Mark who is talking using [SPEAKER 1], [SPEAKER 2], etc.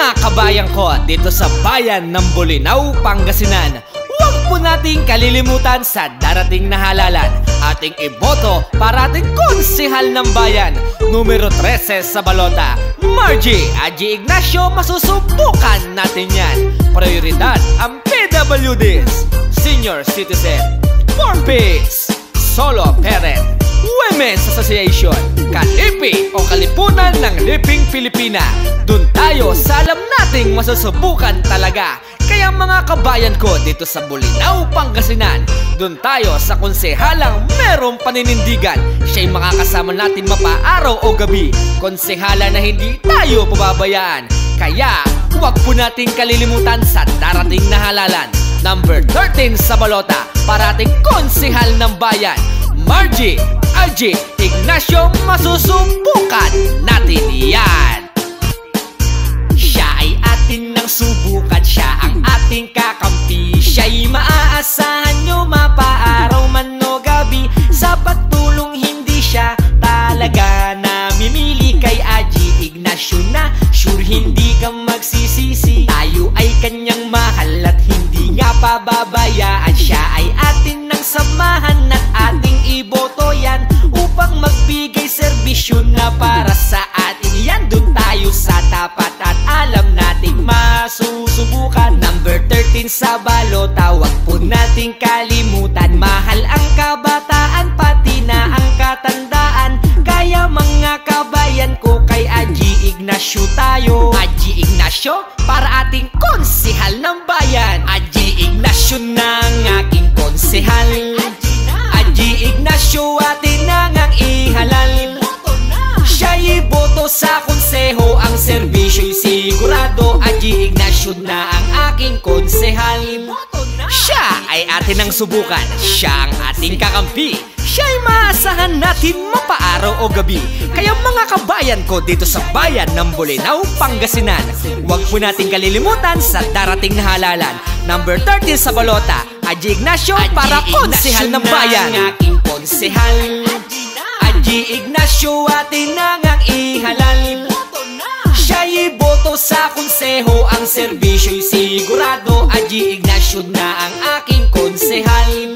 [SPEAKER 1] Mga kabayan ko dito sa bayan ng Bolinao, Pangasinan, huwag po nating kalilimutan sa darating na halalan. Ating iboto para ating konsehal ng bayan. Numero 13 sa balota, Margie Aji Ignacio, masusubukan natin yan. Prioridad ang PWDs, Senior Citizen, Born Pigs, Solo Parent, Women's Association, Kalipi o Kalipunan ng Liping Pilipina. Dun tayo sa alam nating masusubukan talaga. Kaya mga kabayan ko dito sa Bolinao, Pangasinan, dun tayo sa konsehalang merong paninindigan. Siya'y makakasama natin mapa-araw o gabi. Konsehala na hindi tayo pababayaan. Kaya huwag po nating kalilimutan sa darating na halalan. Number 13 sa balota para ating konsehal ng bayan, Margie Aji Ignacio, masusubukan natin yan. Siya ay atin nang subukan, siya ang ating kakampi. Siya'y maaasahan nyo mapa-araw man o gabi. Sa pagtulong hindi siya talaga namimili. Kay Aji Ignacio na sure hindi ka magsisisi. Tayo ay kanyang mahal at hindi nga pababayaan. Siya ay atin nang samahan at ating iboto yan upang magbigay serbisyo na para sa atin yan. Doon tayo sa tapat at alam nating masusubukan. Number 13 sa balota, wag po nating kalimutan. Mahal ang kabataan pati na ang katandaan. Kaya mga kabayan ko, kay Aji Ignacio tayo. Aji Ignacio para ating konsehal ng bayan. Aji Ignacio na ang aking konsehal. Aji Ignacio atin na ngang ihalal. Siya'y boto sa konseho, ang serbisyo'y sigurado. Aji Ignacio na ang aking konsehal. Siya ay atin ang subukan, siya ang ating kakampi. Siya'y maasahan natin mapa-araw o gabi. Kaya mga kabayan ko dito sa bayan ng Bolinao, Pangasinan, huwag po nating kalilimutan sa darating na halalan. Number 13 sa balota, Aji Ignacio para konsehal ng bayan. Ang aking konsehal, Aji Ignacio atin na ngang ihalal. Siya'y boto sa konseho, ang serbisyo'y sigurado. Aji Ignacio na ang aking konsehal.